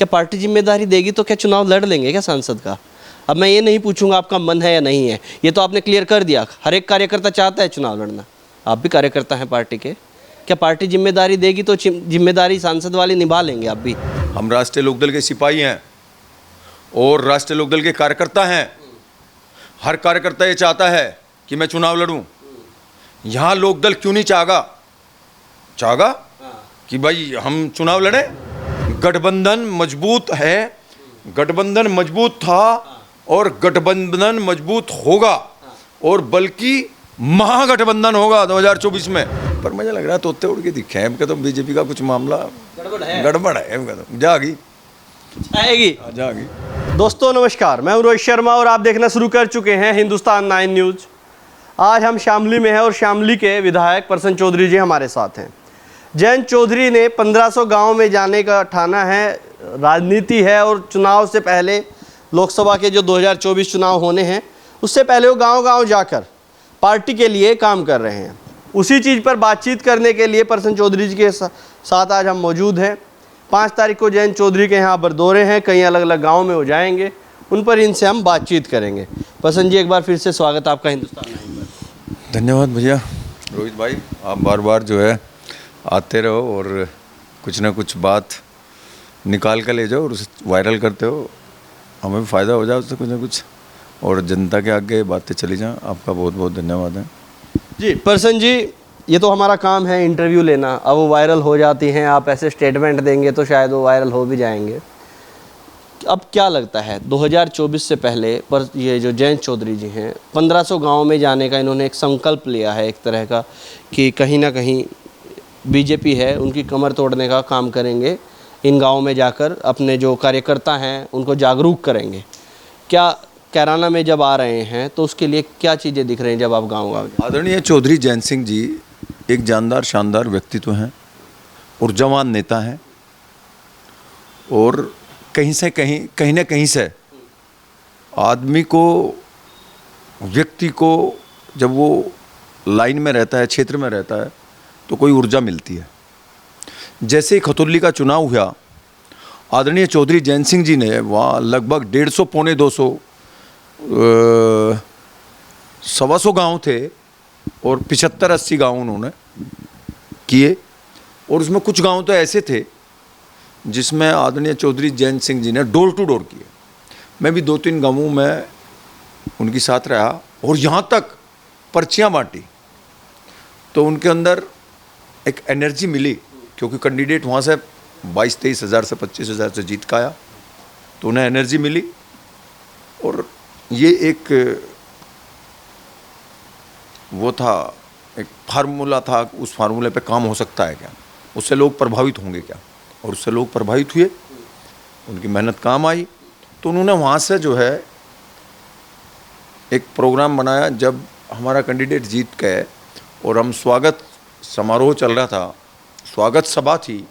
क्या पार्टी जिम्मेदारी देगी तो क्या चुनाव लड़ लेंगे क्या सांसद का? अब मैं ये नहीं पूछूंगा आपका मन है या नहीं है, ये तो आपने क्लियर कर दिया। हर एक कार्यकर्ता चाहता है चुनाव लड़ना, आप भी कार्यकर्ता हैं पार्टी के। क्या पार्टी जिम्मेदारी देगी तो जिम्मेदारी सांसद वाली निभा लेंगे आप भी? हम राष्ट्रीय लोकदल के सिपाही हैं और राष्ट्रीय लोकदल के कार्यकर्ता हैं। हर कार्यकर्ता ये चाहता है कि मैं चुनाव लड़ूं। यहाँ लोकदल क्यों नहीं चाहेगा कि भाई हम चुनाव लड़ें? गठबंधन मजबूत है, गठबंधन मजबूत था और गठबंधन मजबूत होगा और बल्कि महागठबंधन होगा 2024 में। पर मुझे लग रहा है तोते उड़ के दिखे हैं तो बीजेपी का कुछ मामला गड़बड़ है। जाएगी जाएगी। दोस्तों नमस्कार, मैं हूं रोहित शर्मा और आप देखना शुरू कर चुके हैं हिंदुस्तान 9 न्यूज़। आज हम शामली में हैं और शामली के विधायक प्रसन्न चौधरी जी हमारे साथ हैं। जयंत चौधरी ने 1500 गांव में जाने का ठाना है, राजनीति है और चुनाव से पहले लोकसभा के जो 2024 चुनाव होने हैं उससे पहले वो गांव-गांव जाकर पार्टी के लिए काम कर रहे हैं। उसी चीज़ पर बातचीत करने के लिए प्रसन्न चौधरी जी के साथ आज हम मौजूद हैं। 5 तारीख को जयंत चौधरी के यहाँ पर दौरे हैं, कई अलग अलग गाँव में वो जाएंगे, उन पर इनसे हम बातचीत करेंगे। प्रसन्न जी, एक बार फिर से स्वागत आपका हिंदुस्तान 9 में। धन्यवाद भैया। रोहित भाई, आप बार बार जो है आते रहो और कुछ ना कुछ बात निकाल कर ले जाओ और उसे वायरल करते हो, हमें भी फ़ायदा हो जाए उससे कुछ ना कुछ और जनता के आगे बातें चली जाएं। आपका बहुत बहुत धन्यवाद है जी। प्रसन्न जी, ये तो हमारा काम है इंटरव्यू लेना, अब वो वायरल हो जाती हैं, आप ऐसे स्टेटमेंट देंगे तो शायद वो वायरल हो भी जाएंगे। अब क्या लगता है 2024 से पहले पर ये जो जयंत चौधरी जी हैं 1500 गाँव में जाने का इन्होंने एक संकल्प लिया है एक तरह का कि कहीं ना कहीं बीजेपी है उनकी कमर तोड़ने का काम करेंगे, इन गाँव में जाकर अपने जो कार्यकर्ता हैं उनको जागरूक करेंगे। क्या कैराना में जब आ रहे हैं तो उसके लिए क्या चीज़ें दिख रही हैं जब आप गाँव? आदरणीय चौधरी जयंत सिंह जी एक जानदार शानदार व्यक्तित्व हैं और जवान नेता हैं और कहीं ना कहीं से आदमी को, व्यक्ति को जब वो लाइन में रहता है, क्षेत्र में रहता है तो कोई ऊर्जा मिलती है। जैसे खतौली का चुनाव हुआ, आदरणीय चौधरी जयंत सिंह जी ने वहाँ लगभग 150 पौने 200 125 गाँव थे और 75-80 गाँव उन्होंने किए और उसमें कुछ गाँव तो ऐसे थे जिसमें आदरणीय चौधरी जयंत सिंह जी ने डोर टू डोर किए। मैं भी 2-3 गाँवों में उनके साथ रहा और यहाँ तक पर्चियाँ बांटी तो उनके अंदर एक एनर्जी मिली क्योंकि कैंडिडेट वहाँ से 22-23 हज़ार से 25 हज़ार से जीत का आया तो उन्हें एनर्जी मिली और ये एक वो था, एक फार्मूला था, उस फार्मूले पे काम हो सकता है क्या, उससे लोग प्रभावित होंगे क्या, और उससे लोग प्रभावित हुए, उनकी मेहनत काम आई तो उन्होंने वहाँ से जो है एक प्रोग्राम बनाया। जब हमारा कैंडिडेट जीत गए और हम स्वागत समारोह चल रहा था, स्वागत सभा थी,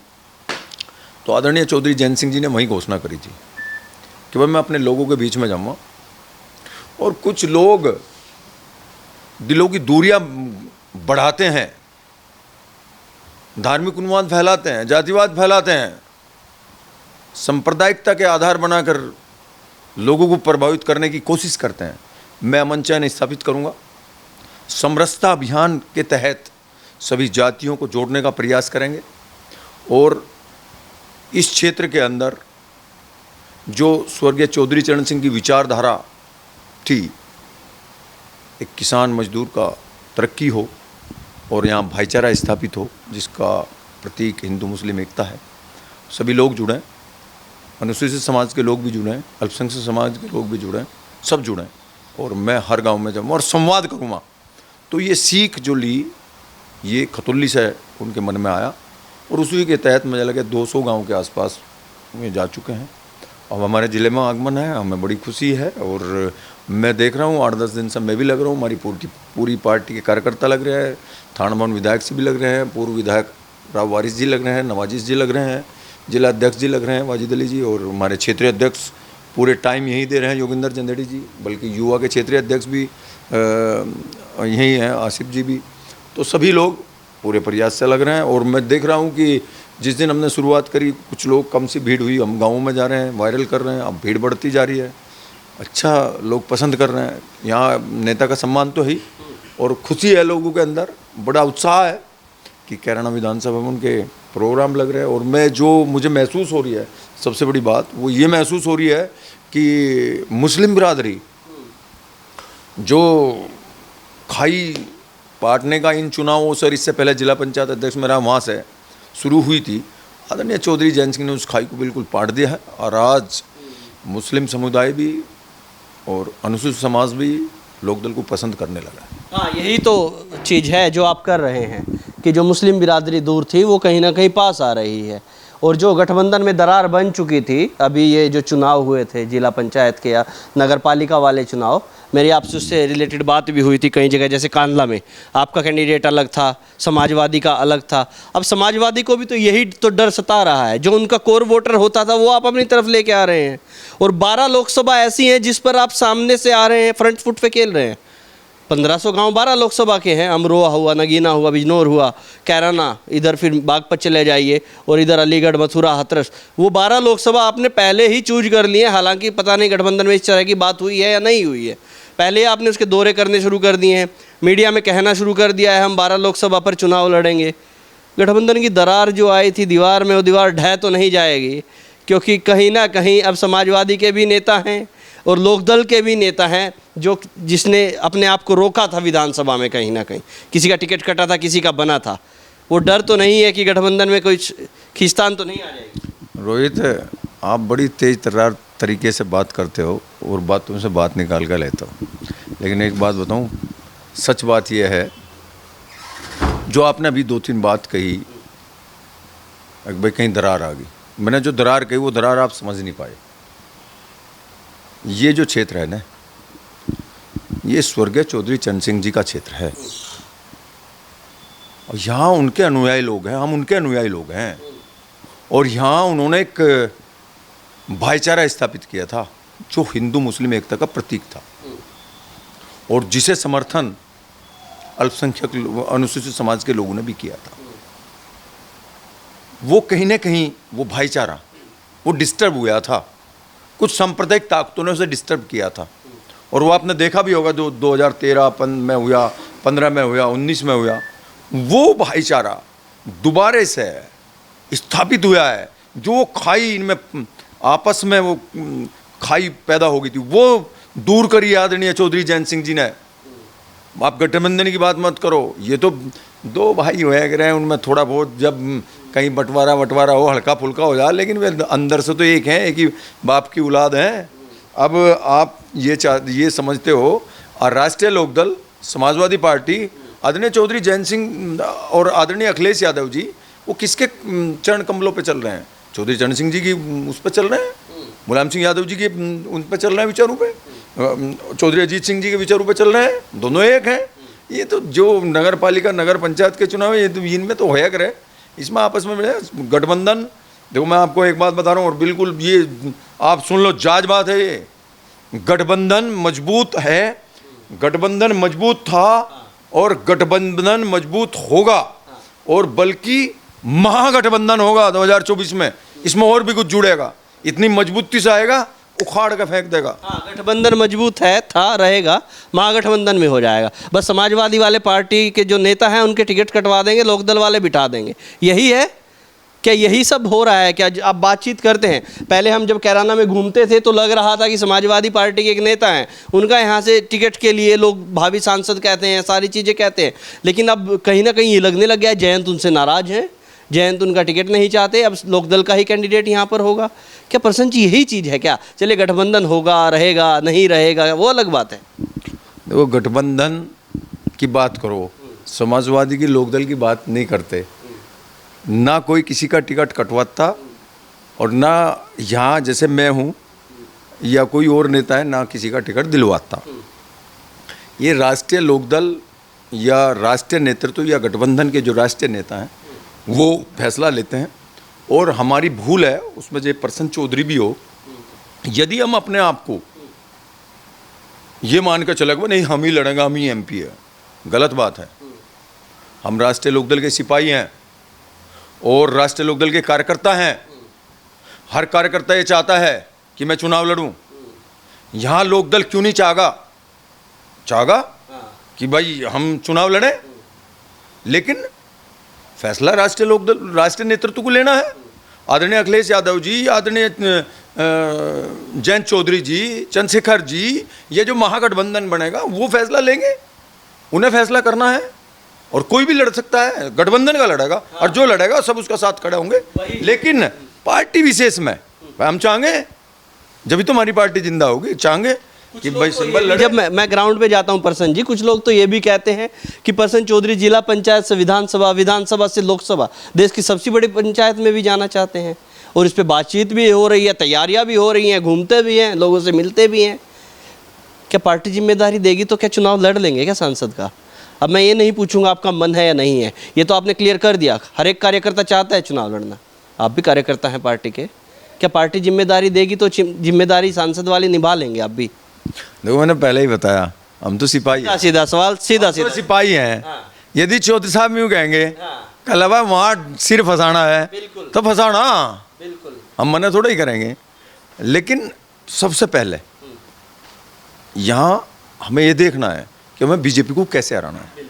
तो आदरणीय चौधरी जयंत सिंह जी ने वही घोषणा करी थी कि भाई मैं अपने लोगों के बीच में जाऊँगा और कुछ लोग दिलों की दूरियां बढ़ाते हैं, धार्मिक उन्माद फैलाते हैं, जातिवाद फैलाते हैं, सांप्रदायिकता के आधार बनाकर लोगों को प्रभावित करने की कोशिश करते हैं। मैं अमन चैन स्थापित करूंगा। समरसता अभियान के तहत सभी जातियों को जोड़ने का प्रयास करेंगे और इस क्षेत्र के अंदर जो स्वर्गीय चौधरी चरण सिंह की विचारधारा थी, एक किसान मजदूर का तरक्की हो और यहाँ भाईचारा स्थापित हो जिसका प्रतीक हिंदू मुस्लिम एकता है, सभी लोग जुड़ें, अनुसूचित समाज के लोग भी जुड़ें, अल्पसंख्यक समाज के लोग भी जुड़ें, सब जुड़ें और मैं हर गांव में जाऊँगा और संवाद करूँगा। तो ये सीख जो ली ये खतौली से उनके मन में आया और उसी के तहत मुझे लगे 200 गाँव के आसपास में जा चुके हैं। अब हमारे ज़िले में आगमन है, हमें बड़ी खुशी है और मैं देख रहा हूँ 8-10 दिन से मैं भी लग रहा हूँ, हमारी पूरी पार्टी के कार्यकर्ता लग रहे हैं, थाना भवन विधायक से भी लग रहे हैं, पूर्व विधायक राव वारिस जी लग रहे हैं, नवाजिश जी लग रहे हैं, जिला अध्यक्ष जी लग रहे हैं वाजिद अली जी और हमारे क्षेत्रीय अध्यक्ष पूरे टाइम यहीं दे रहे हैं योगिंदर जंदेड़ी जी, बल्कि युवा के क्षेत्रीय अध्यक्ष भी यहीं हैं, आसिफ जी भी। तो सभी लोग पूरे प्रयास से लग रहे हैं और मैं देख रहा हूँ कि जिस दिन हमने शुरुआत करी कुछ लोग कम सी भीड़ हुई, हम गाँवों में जा रहे हैं, वायरल कर रहे हैं, अब भीड़ बढ़ती जा रही है। अच्छा, लोग पसंद कर रहे हैं, यहाँ नेता का सम्मान तो है ही, और खुशी है लोगों के अंदर, बड़ा उत्साह है कि कैराना विधानसभा में उनके प्रोग्राम लग रहे हैं। और मुझे महसूस हो रही है, सबसे बड़ी बात वो ये महसूस हो रही है कि मुस्लिम बिरादरी जो खाई पाटने का इन चुनावों से, इससे पहले जिला पंचायत अध्यक्ष मेरा वहाँ से शुरू हुई थी, आदरणीय चौधरी जैन सिंह ने उस खाई को बिल्कुल पाट दिया है। और आज मुस्लिम समुदाय भी और अनुसूचित समाज भी लोकदल को पसंद करने लगा है। हाँ, यही तो चीज़ है जो आप कर रहे हैं कि जो मुस्लिम बिरादरी दूर थी वो कहीं ना कहीं पास आ रही है, और जो गठबंधन में दरार बन चुकी थी, अभी ये जो चुनाव हुए थे जिला पंचायत के या नगर पालिका वाले चुनाव, मेरी आपसे उससे रिलेटेड बात भी हुई थी कई जगह, जैसे कांडला में आपका कैंडिडेट अलग था, समाजवादी का अलग था। अब समाजवादी को भी तो यही तो डर सता रहा है, जो उनका कोर वोटर होता था वो आप अपनी तरफ लेके आ रहे हैं, और 12 लोकसभा ऐसी हैं जिस पर आप सामने से आ रहे हैं, फ्रंट फुट पे खेल रहे हैं। 1500 गांव 12 लोकसभा के हैं, अमरोहा हुआ, नगीना हुआ, बिजनौर हुआ, कैराना, इधर फिर बागपत चले जाइए, और इधर अलीगढ़, मथुरा, हाथरस, वो 12 लोकसभा आपने पहले ही चूज कर लिए। हालांकि पता नहीं गठबंधन में इस तरह की बात हुई है या नहीं हुई है, पहले आपने उसके दौरे करने शुरू कर दिए हैं, मीडिया में कहना शुरू कर दिया है हम 12 लोकसभा पर चुनाव लड़ेंगे। गठबंधन की दरार जो आई थी दीवार में, वो दीवार ढह तो नहीं जाएगी, क्योंकि कहीं ना कहीं अब समाजवादी के भी नेता हैं और लोकदल के भी नेता हैं जिसने अपने आप को रोका था विधानसभा में, कहीं ना कहीं किसी का टिकट कटा था, किसी का बना था। वो डर तो नहीं है कि गठबंधन में कोई खींचतान तो नहीं आ जाएगी? रोहित, आप बड़ी तेज तर्रार तरीके से बात करते हो और बातों से बात निकाल कर लेते हो, लेकिन एक बात बताऊं, सच बात यह है जो आपने अभी 2-3 बात कही, भाई कहीं दरार आ गई। मैंने जो दरार कही वो दरार आप समझ नहीं पाए। ये जो क्षेत्र है ना, ये स्वर्गीय चौधरी चरण सिंह जी का क्षेत्र है, और यहाँ उनके अनुयायी लोग हैं, हम उनके अनुयायी लोग हैं, और यहाँ उन्होंने एक भाईचारा स्थापित किया था जो हिंदू मुस्लिम एकता का प्रतीक था, और जिसे समर्थन अल्पसंख्यक अनुसूचित समाज के लोगों ने भी किया था। वो कहीं ना कहीं वो भाईचारा वो डिस्टर्ब हुआ था, कुछ सांप्रदायिक ताकतों ने उसे डिस्टर्ब किया था, और वो आपने देखा भी होगा जो 2013 में हुआ, 15 में हुआ, 19 में हुआ, वो भाईचारा दोबारे से स्थापित हुआ है। जो खाई इनमें आपस में वो खाई पैदा हो गई थी, वो दूर करी आदरणीय चौधरी जैन सिंह जी ने। आप गठबंधन की बात मत करो, ये तो 2 भाई हुआ रहे हैं, उनमें थोड़ा बहुत जब कहीं बंटवारा हो, हल्का फुल्का हो जाए, लेकिन वे अंदर से तो एक हैं, एक ही बाप की औलाद हैं। अब आप ये समझते हो, और राष्ट्रीय लोकदल, समाजवादी पार्टी, आदरणीय चौधरी जैन सिंह और आदरणीय अखिलेश यादव जी, वो किसके चरण कमलों पे चल रहे हैं? चौधरी चरण सिंह जी की उस पर चल रहे हैं, मुलायम सिंह यादव जी के उन पर चल रहे हैं विचारों पे, चौधरी अजीत सिंह जी के विचारों पे चल रहे हैं, दोनों एक हैं। ये तो जो नगर पालिका नगर पंचायत के चुनाव है, ये तो इनमें तो होया करे, इसमें आपस में गठबंधन। देखो मैं आपको एक बात बता रहा हूँ, और बिल्कुल ये आप सुन लो, जायज़ बात है ये, गठबंधन मजबूत है, गठबंधन मजबूत था, और गठबंधन मजबूत होगा, और बल्कि महागठबंधन होगा 2024 में। इसमें और भी कुछ जुड़ेगा, इतनी मजबूती से आएगा, उखाड़ के फेंक देगा। हाँ, गठबंधन मजबूत है, था, रहेगा, महागठबंधन में हो जाएगा। बस समाजवादी वाले पार्टी के जो नेता हैं उनके टिकट कटवा देंगे, लोकदल वाले बिठा देंगे। यही है क्या? यही सब हो रहा है क्या? आप बातचीत करते हैं, पहले हम जब कैराना में घूमते थे तो लग रहा था कि समाजवादी पार्टी के एक नेता हैं, उनका यहाँ से टिकट के लिए लोग भावी सांसद कहते हैं, सारी चीज़ें कहते हैं, लेकिन अब कहीं ना कहीं ये लगने लग गया है जयंत उनसे नाराज हैं, जयंत उनका टिकट नहीं चाहते, अब लोकदल का ही कैंडिडेट यहाँ पर होगा। क्या प्रसन्न जी यही चीज़ है क्या? चलिए गठबंधन होगा, रहेगा, नहीं रहेगा, वो अलग बात है। देखो, गठबंधन की बात करो, समाजवादी की लोकदल की बात नहीं करते। ना कोई किसी का टिकट कटवाता, और ना यहाँ जैसे मैं हूँ या कोई और नेता है, ना किसी का टिकट दिलवाता। ये राष्ट्रीय लोकदल या राष्ट्रीय नेतृत्व या गठबंधन के जो राष्ट्रीय नेता हैं वो फैसला लेते हैं, और हमारी भूल है उसमें, जो प्रसन्न चौधरी भी हो, यदि हम अपने आप को ये मान कर चले नहीं हम ही लड़ेंगे, हम ही एमपी है, गलत बात है। हम राष्ट्रीय लोकदल के सिपाही हैं, और राष्ट्रीय लोकदल के कार्यकर्ता हैं, हर कार्यकर्ता ये चाहता है कि मैं चुनाव लड़ूं। यहाँ लोकदल क्यों नहीं चाहेगा कि भाई हम चुनाव लड़ें, लेकिन फैसला राष्ट्रीय लोकदल, राष्ट्रीय नेतृत्व को लेना है। आदरणीय अखिलेश यादव जी, आदरणीय जयंत चौधरी जी, चंद्रशेखर जी, ये जो महागठबंधन बनेगा वो फैसला लेंगे, उन्हें फैसला करना है। और कोई भी लड़ सकता है, गठबंधन का लड़ेगा, और जो लड़ेगा सब उसका साथ खड़े होंगे। लेकिन पार्टी विशेष में हम चाहेंगे, जब भी तुम्हारी पार्टी जिंदा होगी, चाहेंगे कि भाई सिंबल लड़े। जब मैं ग्राउंड पे जाता हूं प्रसन्न जी, कुछ लोग तो ये भी कहते हैं कि प्रसन्न चौधरी जिला पंचायत से विधानसभा, विधानसभा से लोकसभा, देश की सबसे बड़ी पंचायत में भी जाना चाहते हैं, और इस पे बातचीत भी हो रही है, तैयारियां भी हो रही हैं, घूमते भी हैं, लोगों से मिलते भी हैं। क्या पार्टी जिम्मेदारी देगी तो क्या चुनाव लड़ लेंगे क्या सांसद का? अब मैं ये नहीं पूछूंगा आपका मन है या नहीं है, ये तो आपने क्लियर कर दिया। हर एक कार्यकर्ता चाहता है चुनाव लड़ना, आप भी कार्यकर्ता हैं पार्टी के। क्या पार्टी जिम्मेदारी देगी तो जिम्मेदारी सांसद वाली निभा लेंगे आप भी? देखो, मैंने पहले ही बताया, हम तो सिपाही हैं। सीधा सवाल, सीधा तो सिपाही हैं। यदि चौधरी साहब यूँ कहेंगे कल अब वहाँ सिर फंसाना है तो फंसाना, बिल्कुल हम मना थोड़ा ही करेंगे। लेकिन सबसे पहले यहाँ हमें ये देखना है कि हमें बीजेपी को कैसे हराना है।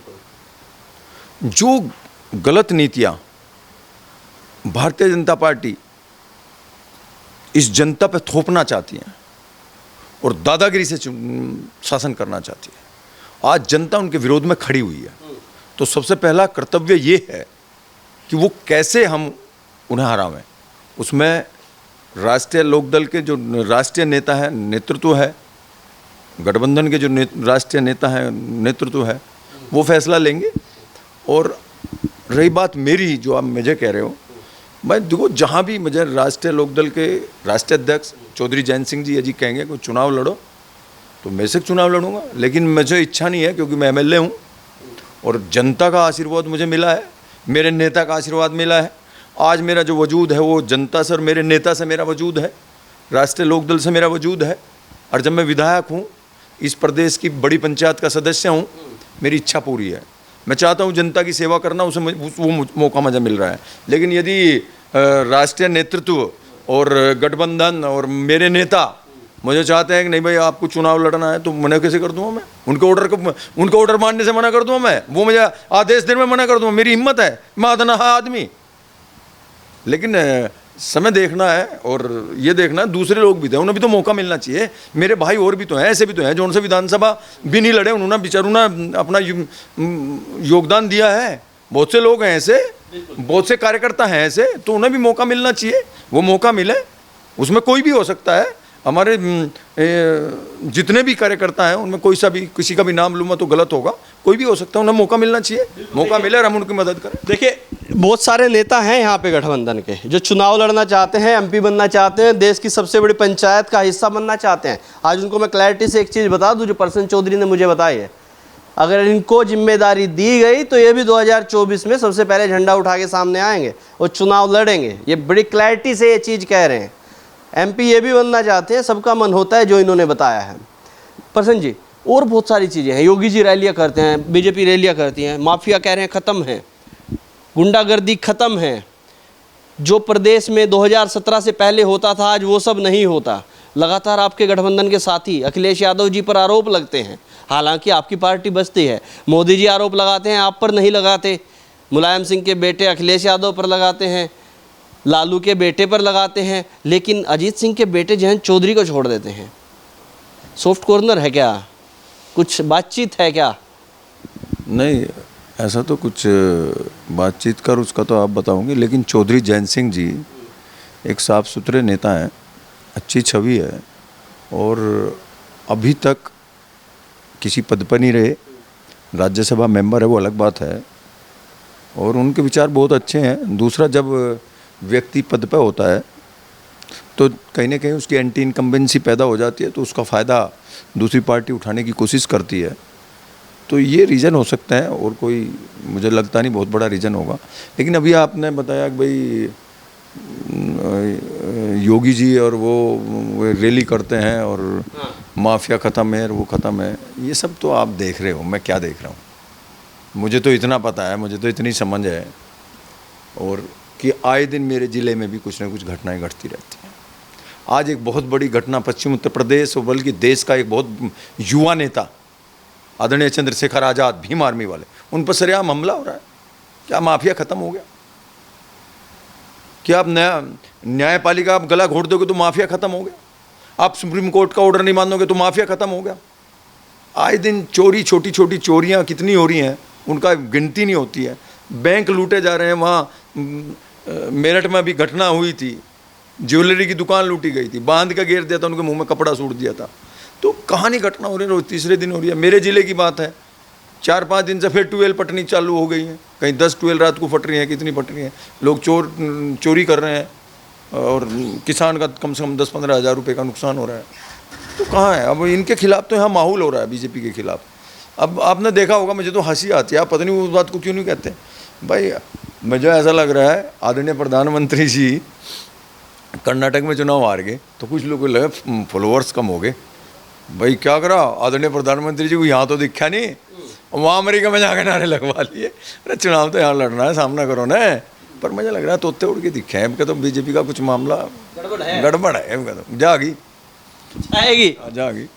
जो गलत नीतियाँ भारतीय जनता पार्टी इस जनता पे थोपना चाहती है और दादागिरी से शासन करना चाहती है, आज जनता उनके विरोध में खड़ी हुई है। तो सबसे पहला कर्तव्य ये है कि वो कैसे हम उन्हें हरावें। उसमें राष्ट्रीय लोकदल के जो राष्ट्रीय नेता है, नेतृत्व है, गठबंधन के जो राष्ट्रीय नेता हैं, नेतृत्व है, वो फैसला लेंगे। और रही बात मेरी, जो आप मुझे कह रहे हो, मैं देखो, जहाँ भी मुझे राष्ट्रीय लोकदल के राष्ट्रीय अध्यक्ष चौधरी जयंत सिंह जी यदि कहेंगे कि चुनाव लड़ो, तो मैं से चुनाव लड़ूंगा। लेकिन मुझे इच्छा नहीं है, क्योंकि मैं एमएलए हूँ और जनता का आशीर्वाद मुझे मिला है, मेरे नेता का आशीर्वाद मिला है। आज मेरा जो वजूद है वो जनता से और मेरे नेता से मेरा वजूद है, राष्ट्रीय लोकदल से मेरा वजूद है। और जब मैं विधायक हूँ, इस प्रदेश की बड़ी पंचायत का सदस्य हूँ, मेरी इच्छा पूरी है। मैं चाहता हूँ जनता की सेवा करना, उसे वो मौका मुझे मिल रहा है। लेकिन यदि राष्ट्रीय नेतृत्व और गठबंधन और मेरे नेता मुझे चाहते हैं कि नहीं भाई आपको चुनाव लड़ना है, तो मना कैसे कर दूँगा मैं? उनके ऑर्डर मानने से मना कर दूँगा मैं? वो मुझे आदेश देने में मना कर दूँगा? मेरी हिम्मत है, मैं अधनहा आदमी। लेकिन समय देखना है और ये देखना है दूसरे लोग भी थे, उन्हें भी तो मौका मिलना चाहिए। मेरे भाई और भी तो हैं, ऐसे भी तो हैं जो उनसे विधानसभा भी नहीं लड़े, उन्होंने बेचारों ने अपना योगदान दिया है। बहुत से लोग हैं ऐसे, बहुत से कार्यकर्ता हैं ऐसे, तो उन्हें भी मौका मिलना चाहिए। वो मौका मिले, उसमें कोई भी हो सकता है। हमारे जितने भी कार्यकर्ता हैं उनमें कोई सा भी, किसी का भी नाम लूँगा तो गलत होगा, कोई भी हो सकता है, उन्हें मौका मिलना चाहिए। मौका मिले और हम उनकी मदद करें। देखिए, बहुत सारे नेता हैं यहाँ पे गठबंधन के जो चुनाव लड़ना चाहते हैं, एमपी बनना चाहते हैं, देश की सबसे बड़ी पंचायत का हिस्सा बनना चाहते हैं। आज उनको मैं क्लैरिटी से एक चीज़ बता दूं जो प्रसन्न चौधरी ने मुझे बताई है। अगर इनको जिम्मेदारी दी गई तो ये भी 2024 में सबसे पहले झंडा उठा के सामने आएंगे और चुनाव लड़ेंगे। ये बड़ी क्लैरिटी से ये चीज़ कह रहे हैं। एमपी ये भी बनना चाहते हैं, सबका मन होता है जो इन्होंने बताया है। प्रसन्न जी, और बहुत सारी चीज़ें हैं। योगी जी रैलियाँ करते हैं, बीजेपी रैलियाँ करती हैं, माफिया कह रहे हैं ख़त्म है, गुंडागर्दी ख़त्म है। जो प्रदेश में 2017 से पहले होता था आज वो सब नहीं होता। लगातार आपके गठबंधन के साथी अखिलेश यादव जी पर आरोप लगते हैं, हालांकि आपकी पार्टी बचती है। मोदी जी आरोप लगाते हैं, आप पर नहीं लगाते। मुलायम सिंह के बेटे अखिलेश यादव पर लगाते हैं, लालू के बेटे पर लगाते हैं, लेकिन अजीत सिंह के बेटे जयंत चौधरी को छोड़ देते हैं। सॉफ्ट कॉर्नर है क्या? कुछ बातचीत है क्या? नहीं, ऐसा तो कुछ बातचीत कर उसका तो आप बताओगे। लेकिन चौधरी जयंत सिंह जी एक साफ सुथरे नेता हैं, अच्छी छवि है, और अभी तक किसी पद पर नहीं रहे। राज्यसभा मेंबर है, वो अलग बात है, और उनके विचार बहुत अच्छे हैं। दूसरा, जब व्यक्ति पद पर होता है तो कहीं ना कहीं उसकी एंटी इनकम्बेंसी पैदा हो जाती है, तो उसका फ़ायदा दूसरी पार्टी उठाने की कोशिश करती है। तो ये रीज़न हो सकता है, और कोई मुझे लगता नहीं बहुत बड़ा रीज़न होगा। लेकिन अभी आपने बताया कि भाई योगी जी और वो रैली करते हैं और माफिया ख़त्म है और वो ख़त्म है, ये सब तो आप देख रहे हो, मैं क्या देख रहा हूँ? मुझे तो इतना पता है, मुझे तो इतनी समझ है। और कि आए दिन मेरे ज़िले में भी कुछ ना कुछ घटनाएं घटती रहती हैं। आज एक बहुत बड़ी घटना पश्चिम उत्तर प्रदेश और बल्कि देश का एक बहुत युवा नेता आदरणीय चंद्रशेखर आज़ाद, भीम आर्मी वाले, उन पर सरेआम हमला हो रहा है। क्या माफिया ख़त्म हो गया? क्या आप न्यायपालिका आप गला घोट दोगे तो माफिया ख़त्म हो गया? आप सुप्रीम कोर्ट का ऑर्डर नहीं मानोगे तो माफिया ख़त्म हो गया? आए दिन चोरी, छोटी छोटी चोरियां कितनी हो रही हैं, उनका गिनती नहीं होती है। बैंक लूटे जा रहे हैं। वहाँ मेरठ में भी घटना हुई थी, ज्वेलरी की दुकान लूटी गई थी, बांध का घेर दिया था, उनके मुंह में कपड़ा सूट दिया था। तो कहानी घटना हो रही है, रोज तीसरे दिन हो रही है। मेरे ज़िले की बात है, 4-5 दिन से फिर ट्यूबवेल पटनी चालू हो गई है। कहीं 10 ट्यूबवेल रात को फट रही हैं, कितनी फट रही हैं। लोग चोरी कर रहे हैं और किसान का कम से कम 10-15 हज़ार रुपये का नुकसान हो रहा है। तो कहाँ है अब इनके खिलाफ? तो यहाँ माहौल हो रहा है बीजेपी के खिलाफ। अब आपने देखा होगा, मुझे तो हंसी आती है, आप पता नहीं उस बात को क्यों नहीं कहते भाई। मुझे ऐसा लग रहा है आदरणीय प्रधानमंत्री जी कर्नाटक में चुनाव हार गए तो कुछ लोगों को लगे फॉलोअर्स कम हो गए। भाई क्या करा आदरणीय प्रधानमंत्री जी को, यहाँ तो दिखा नहीं, वहाँ अमेरिका में जाकर नारे लगवा लिए। अरे चुनाव तो यहाँ लड़ना है, सामना करो ना। पर मुझे लग रहा है तोते उड़ के दिखे हैं। तो बीजेपी का कुछ मामला गड़बड़ है। तो जागी आएगी, जागी।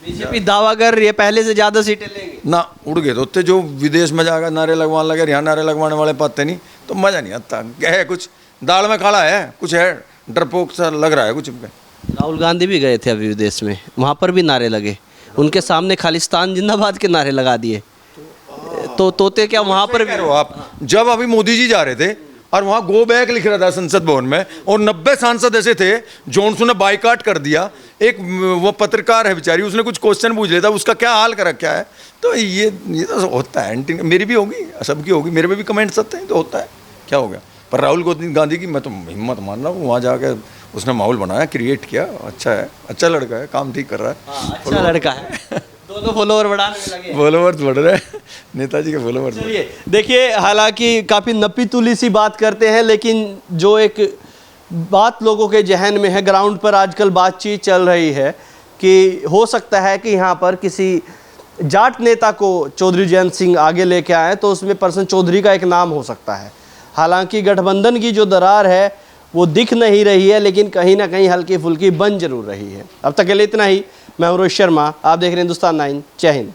बीजेपी दावा कर रही है पहले से ज़्यादा सीटें लेंगे ना। उड़ गए तो जो विदेश में जाकर नारे लगवाने लगे, यहाँ नारे लगवाने वाले पाते नहीं, तो मज़ा नहीं आता। क्या है, कुछ दाल में काला है, कुछ है, डरपोक सा लग रहा है कुछ। राहुल गांधी भी गए थे अभी विदेश में, वहाँ पर भी नारे लगे, उनके सामने खालिस्तान जिंदाबाद के नारे लगा दिए। तो तोते क्या वहाँ पर भी? आप जब अभी मोदी जी जा रहे थे और वहाँ गो बैक लिख रहा था संसद भवन में, और 90 सांसद ऐसे थे जो उन्होंने बाइकाट कर दिया। एक वो पत्रकार है बेचारी, उसने कुछ क्वेश्चन पूछ लिया था, उसका क्या हाल कर रखा है। तो ये तो होता है, एंटी मेरी भी होगी, सबकी होगी, मेरे में भी कमेंट्स आते हैं, तो होता है, क्या हो गया। पर राहुल गांधी की मैं तो हिम्मत मान रहा हूँ, वहाँ जाकर उसने माहौल बनाया, क्रिएट किया। अच्छा है, अच्छा लड़का है, काम ठीक कर रहा है। अच्छा लड़का है। दोनों फॉलोवर बढ़ाने में लगे, फॉलोवर्स बढ़ रहे हैं, नेताजी के फॉलोवर्स। चलिए देखिए, हालांकि काफ़ी नपी तुली सी बात करते हैं, लेकिन जो एक बात लोगों के जहन में है, ग्राउंड पर आजकल बातचीत चल रही है कि हो सकता है कि यहाँ पर किसी जाट नेता को चौधरी जयंत सिंह आगे लेके आए तो उसमें परसन चौधरी का एक नाम हो सकता है। हालांकि गठबंधन की जो दरार है वो दिख नहीं रही है, लेकिन कहीं ना कहीं हल्की फुल्की बन जरूर रही है। अब तक के लिए इतना ही। मैं हूं रोहित शर्मा, आप देख रहे हैं हिंदुस्तान 9। जय हिंद।